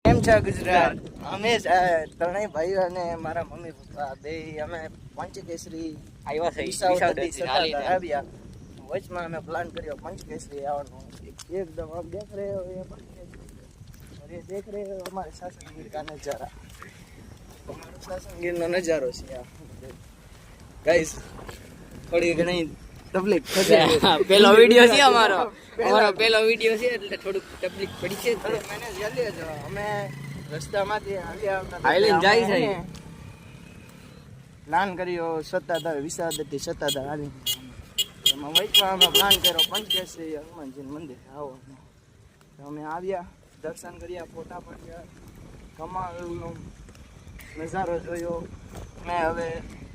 કેમ છે ગુજરાત? અમે ત્રણેય ભાઈઓ અને મારા મમ્મી પપ્પા બે અમે પંચકેસરી આવ્યા છે આવ્યા. વચમાં અમે પ્લાન કર્યો પંચકેસરી આવવાનો. एकदम आप देख रहे हो ये और ये देख रहे हो हमारे शासनगीर का नजारा. हमारा शासनगीर નો નજારો છે આ ગાઈસ. થોડી ઘણી તકલીફ થશે. પેલો વિડિયો છે અમારો પેલો વિડિયો છે એટલે થોડુંક તકલીફ પડી છે. થોડુંક મેનેજ કરી લેજો. અમે રસ્તામાંથી હાઈલેન્ડ જાય છે. પ્લાન કર્યો સત્તાધાર વિસાવદરથી સત્તાધાર હાલી. એમાં વચમાં અમે પ્લાન કર્યો પંચકેસરી હનુમાનજી મંદિર આવવાનું. અમે આવ્યા, દર્શન કર્યા, ફોટા પડ્યા, કમાલનો નજારો જોયો. મેં હવે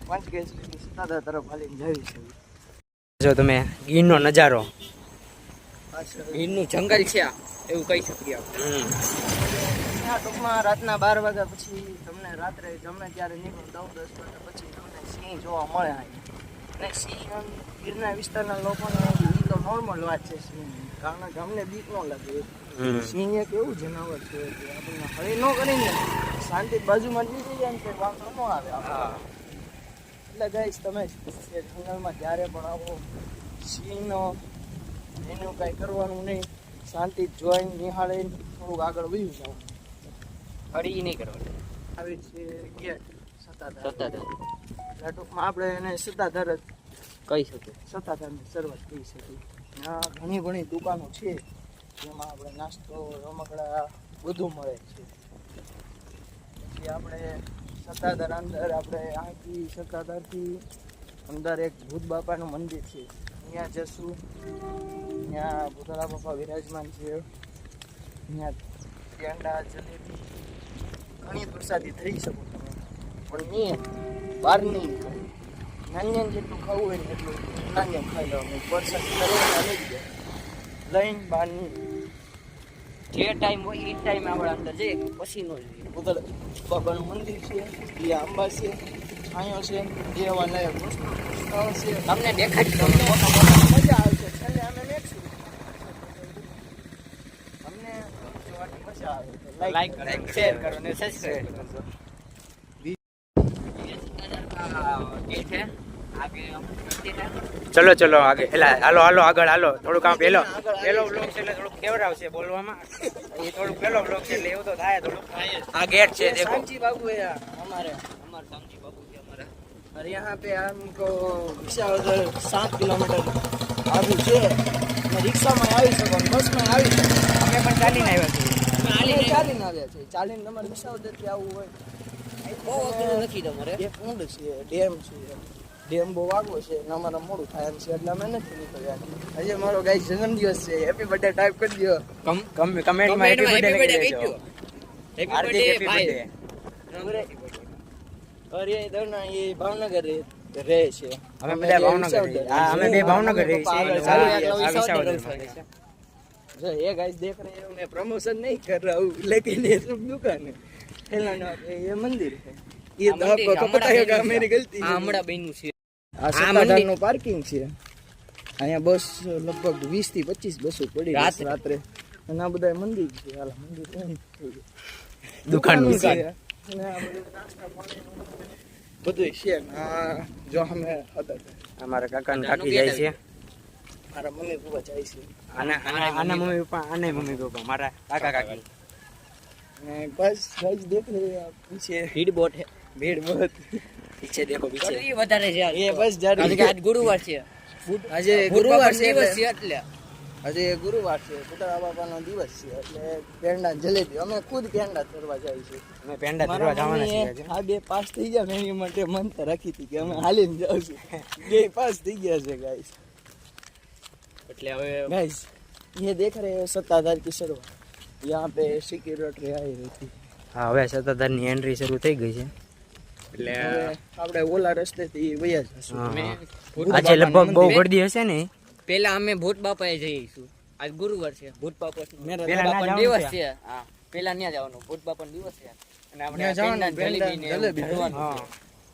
પંચકેસરી સત્તાધાર તરફ હાલીને જઈ છે. જો તમે ગીરનો નજારો, ગીરનું જંગલ છે એવું કહી શકીએ આપણે. ટૂંકમાં રાતના 12 વાગ્યા પછી તમને રાત્રે ગમે ત્યારે નીકળો 10 વાગ્યા પછી તમને સિંહ જોવા મળે. અને સિંહ ગીરના વિસ્તારના લોકોને એ તો નોર્મલ વાત છે સિંહ, કારણ કે અમને બીક ન લાગે. સિંહ એક એવું જનાવર છે કે આપણને હળી ન કરીને શાંતિ બાજુમાં નીકળી જાય ને તે વાંધો ન આવે. એટલે ગાઈસ તમે જંગલમાં જ્યારે પણ આવો સિંહનો એનું કાંઈ કરવાનું નહીં, શાંતિ જોઈને નિહાળીને થોડુંક આગળ વયું જવાનું. હળી નહીં કરવાની. આવી છે ગેટ સત્તાધાર. ટૂંકમાં આપણે એને સત્તાધાર જ કહી શકીએ. સત્તાધારની શરૂઆત કરી શકીએ. ત્યાં ઘણી ઘણી દુકાનો છે જેમાં આપણે નાસ્તો રમકડા બધું મળે છે. પછી આપણે સત્તાધાર અંદર આપણે અહીંથી સત્તાધારથી અંદર એક ભૂત બાપાનું મંદિર છે, ત્યાં જશું. ત્યાં ભૂતળા બાપા વિરાજમાન છે. ત્યાં પેંડા જલેબી ઘણી પ્રસાદી થઈ શકો તમે, પણ નહીં બહારની નાની જેટલું ખાવું હોય ને એટલું નાની ખાઈ લેવાનું. પરસાદ લઈને બહારની જે ટાઈમ હોય એ ટાઈમે આપણે અંદર જઈએ પછી નો જોઈએ. ભૂતળા બાપાનું મંદિર છે, એ આંબા છે, છાંયો છે, દેવા લાયક વસ્તુ છે. તમને દેખાડી દઉં. મજા આવશે. છેલ્લે અમે મેકશું અમને જોવાની મજા આવે. લાઈક કરો, શેર કરો ને સબસ્ક્રાઇબ કરજો. ચલો ચલો આગે. હાલો હાલો આગળ હાલો. થોડુંક આમ પેલો બ્લોગ છે એટલે થોડુંક કેવરાવશે બોલવામાં. એ થોડુંક પેલો બ્લોગ છે એટલે એવું તો થાય થોડુંક. આ ગેટ છે દેખો. सांची बाबू है हमारे सांची बाबू છે અમારા. और यहाँ पे हमको विशावदर 7 किलोमीटर आगे છે. रिक्शा में આવી શકો, બસ માં આવી શકો. અમે પણ ચાલીને આવ્યા છીએ. ચાલીને આવ્યા છે. ચાલીને તમારે વિશાવદર થી આવવું હોય બહુ અઘરું નથી તમારે. એક ઊંડ છે, ડેમ છે. ડેમ બહુ આગો છે અને અમારે મોડું થાય એમ છે એટલે અમે નથી નીકળ્યા. હજી મારો ગાઈ જન્મદિવસ છે. હેપી બર્થડે ટાઈપ કરી દો. કમેન્ટમાં હેપી બર્થડે લખી દેજો. હેપી બર્થડે ભાઈ. और ये दोनों ये भावनगर રહે છે. અમે બધા ભાવનગર રહીએ. અમે બે ભાવનગર રહીએ છીએ. जो ये गाइस देख रहे हो, मैं प्रमोशन नहीं कर रहा हूँ, लेकिन ये सब दुकान है. ये मंदिर है. ये तो आपको पता होगा, मेरी गलती है. હમણાં બન્યું છે. આ સત્તાધારનું પાર્કિંગ છે. અહીંયા બસ લગભગ 20 થી 25 બસો પડી રાત્રે. અને આ બધા મંદિર છે. હાલ મંદિર દુકાન અને આ બધું નાસ્તા પાણીનું બધું છે. જો અમે હતા અમારા કાકા ને કાકી જાય છે. મારા મમ્મી પપ્પા જાય છે. આના મમ્મી પપ્પા આને મમ્મી પપ્પા મારા કાકા કાકી. बस गाइस देख रहे हैं आप पीछे भीड़ बहुत है. भीड़ बहुत पीछे देखो पीछे વધારે છે. ये बस जा रही है. આજ ગુરુવાર છે. આજે ગુરુવાર દિવસ છે એટલે આજે ગુરુવાર છે. ભૂતળા બાપાનો દિવસ છે એટલે પેંડા જલેબી અમે ખુદ પેંડા તરવા જાય છે. અમે પેંડા તરવા જવાના છીએ. આ બે પાસ થઈ ગયા ને એની માટે મંત રાખી હતી કે અમે હાલીને જાવશું. બે પાસ થઈ ગયા છે ગાઈસ. એટલે હવે गाइस ये देख रहे हो सत्ताधार की शुरुआत. यहाँ पे सिक्योरिटी आई रही थी. હા હવે સત્તાધારની એન્ટ્રી શરૂ થઈ ગઈ છે. એટલે આપણે ઓલા રસ્તેથી વયા જશું. આજે લગભગ બહુ ગળદી હશે ને. પેલા અમે ભૂત બાપાએ જઈશું. આજ ગુરુવાર છે. ભૂત બાપા દિવસ છે. હા પેલા ત્યાં જવાનું. ભૂત બાપાનો દિવસ છે અને આપણે જલેબી ખાવાનું છે.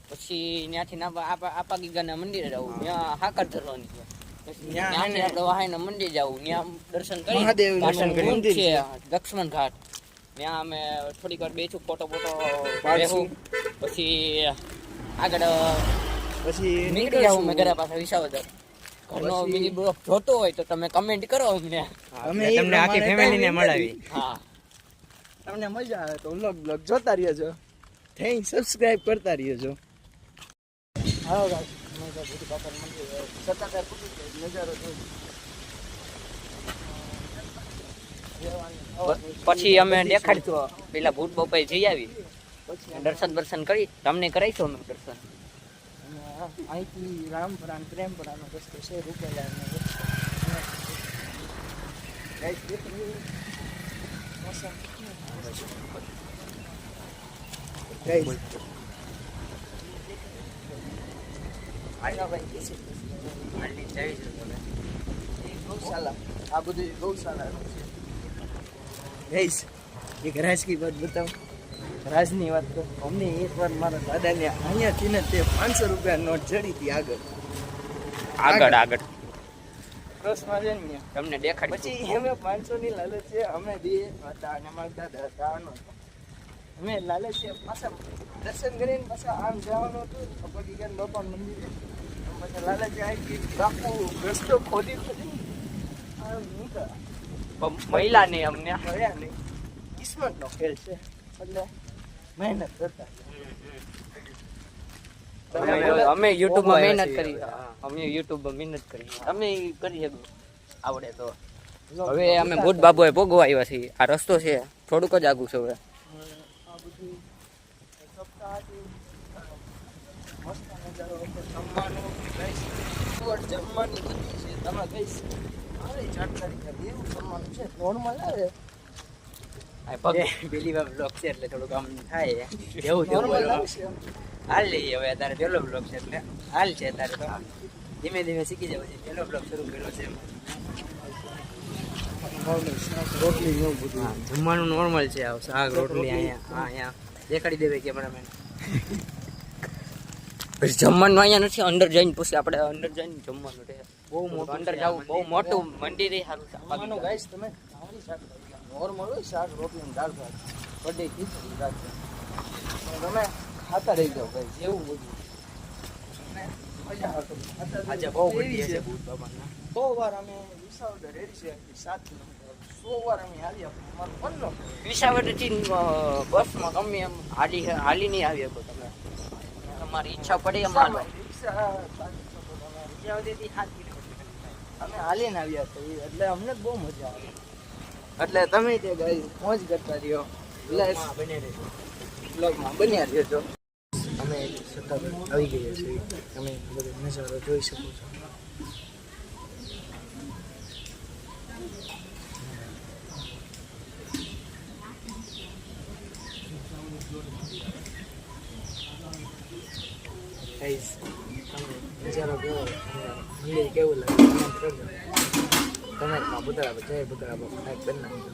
પછી ત્યાંથી આપા ગીગાના મંદિરે જવું. ત્યાં હાકર ધરવાની છે. ત્યાંથી આપણે વાહાઈના મંદિર જવું. ત્યાં દર્શન કરી દર્શન કરી મંદિર છે લક્ષ્મણ ઘાટ. ત્યાં અમે થોડીક વાર બેસું, ફોટો પાડશું. પછી આગળ પછી નીકળી જાઉં મેં ઘરે પાછા વિસાવદર. ઘરનો પછી- મિની બ્લોગ જોતો હોય તો તમે કમેન્ટ કરો અમને. અમે એટલે તમને આખી ફેમિલી ને મળાવી. હા, તમને મજા આવે તો વ્લોગ જોતા રહ્યો છો. થેન્ક સબસ્ક્રાઇબ કરતા રહ્યો છો. હાલો ગાઈસ, અમે તો ભૂત બાપા મંદિર સત્તાધાર પૂરી ગઈ, નજારો જોઈ. પછી અમે દેખાડશું પેલા ભૂત બપાઈ જઈ આવી, પછી દર્શન કરી તમને કરાવીશું અમે દર્શન. અને અહીંથી રામપરા ને પ્રેમપરાનો રસ્તો છે, રૂપેલા નો રસ્તો. ગાઈસ દેખો મોસમ ગાઈસ આના ભાઈ કેસે ગૌશાલા, આ બધું ગૌશાલા છે. ગાઈસ એક રાજ કી વાત બતાવું, રાજની વાત તો અમને એકવાર મારા દાદાને અહીંયાથી ને તે 500 રૂપિયા નોટ જડી હતી આગળ ક્રોસમાં છે ને તમને દેખાડી. પછી અમે 500 ની લાલચ છે, અમે બે હતા અને મારા દાદા હતા આનો. અમે લાલચ છે પાછા દર્શન કરીને પાછા આમ જવાનું હતું ભગવતી જ્ઞાન બાપા મંદિરે. પછી લાલચ આવી બાપુ રસ્તો ખોદી આમ નીકળ્યા. મહિલા ને અમને મળ્યા નહીં. કિસ્મતનો ખેલ છે એટલે મહેનત કરતા. અમે યુટ્યુબ માં મહેનત કરી. અમે યુટ્યુબ માં મહેનત કરી. તમે કરી શકો આવડે તો. હવે અમે ભૂત બાબુએ ભોગવા આવ્યા છીએ. આ રસ્તો છે થોડુંક જ આગું છે. હવે આ બધું સપ્તાહથી મસ્ત નજારો હતો. જમવાનું ગઈશ જમવાની બધું છે. તમે ગઈશ અરે જાણકારી કરી એવું જમવાનું છે. નોર્મલ આવે પેલી વાર બ્લોગ છે એટલે થોડુંક આમ થાય એવું નોર્મલ લાગશે. હાલ લઈએ હવે અત્યારે પેલો બ્લોગ છે એટલે હાલ છે અત્યારે તો ધીમે ધીમે શીખી જવું છે. પેલો બ્લોગ શરૂ કર્યો છે નોર્મલ શાક રોટલી ને એવું બધું. જમવાનું નોર્મલ છે આવ શાક રોટલી અહીંયા દેખાડી દેવે કેમેરામેન. પછી જમવાનું અહીંયા નથી, અંદર જઈને પછી આપણે અંદર જઈને જમવાનું છે. બહુ મોટું અંદર છે. જવું બહુ મોટું મંદિર સારું છે. જમવાનું ગાઈસ તમે ખાવાની શાક નોર્મલ હોય શાક રોટલી ને દાળ ભાત કઢી ખીચડી રાખજો. પણ તમે ખાતા રહી જાઓ ગાઈસ એવું બધું. અને મજા આવે. આજે બહુ ગરદી હશે ભૂત બાબાના. 100 વાર અમે વિસાવદર રેડી છે 7 કિલોમીટર 100 વાર અમે હાલ્યા પણ મારો મનનો વિસાવદરથી બસમાં ગમે એમ હાલી નહીં આવી શકો તમે. તમારી ઈચ્છા પડે એમ હાલો. રિક્ષા વિસાવદરથી 7 કિલોમીટર. અમે હાલીને આવ્યા હતા એટલે અમને બહુ મજા આવે. એટલે તમે તે ગાઈસ મોજ કરતા રહ્યો. પ્લસ બ્લોગમાં બન્યા રહ્યો છો. અમે સતત આવી ગયા છીએ. તમે બધો નજારો જોઈ શકો છો. ગાઈસ તમે નજારો જોવો, મંદિર કેવું લાગે કમેન્ટ કરજો. કમેન્ટમાં બતાવો જય બતાવો લાઈક કરી નાખજો.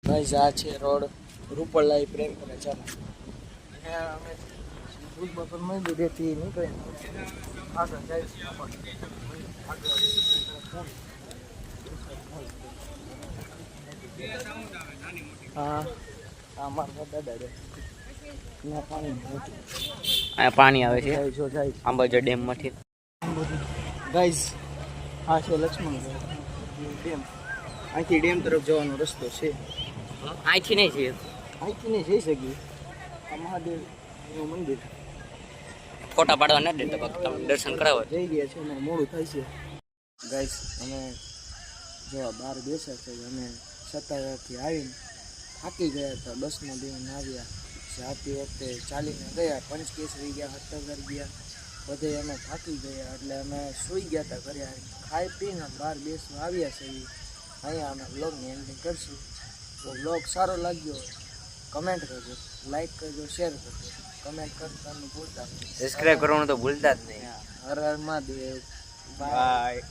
ગાઈસ આ છે રોડ રૂપલાઈ પ્રેમ કરે ચાલો. અને અમે ભૂત બાપા મંદિરેથી નીકળે આગળ જઈશું. હા હા મારા દાદા રે ના પાણી મોટું અહીંયા પાણી આવે છે જાય જો જાય આંબાજર ડેમ માંથી. ગાઈઝ આ છે લક્ષ્મણ ડેમ. અહીંથી ડેમ તરફ જવાનો રસ્તો છે. અહીંથી નહીં છે, અહીંથી નહીં જઈ શકીએ. આ મહાદેવ નું મંદિર ફોટા પાડવા નથી દેતા, બાકી તમે દર્શન કરાવો. જઈ ગયા છે અને મોડું થાય છે. ગાઈઝ અમે જો બહાર બેસ્યા છે. અમે સત્તાધારથી આવીને થાકી ગયા હતા. બસમાં બેન આવ્યા જાતી વખતે ચાલીને ગયા. પંચકેસરી ગયા, સત્તાધાર ગયા, બધે અમે થાકી ગયા એટલે અમે સૂઈ ગયા હતા ઘરે આવીને. ખાઈ પીને બહાર બેસવા આવ્યા છે. અહીંયા અમે બ્લોગની એન્ડિંગ કરશું. તો બ્લોગ સારો લાગ્યો કમેન્ટ કરજો, લાઈક કરજો, શેર કરજો. કમેન્ટ કરવાનું ભૂલતા નહીં. સબસ્ક્રાઇબ કરવાનું તો ભૂલતા જ નહીં. હર હર મહાદેવ. બાય.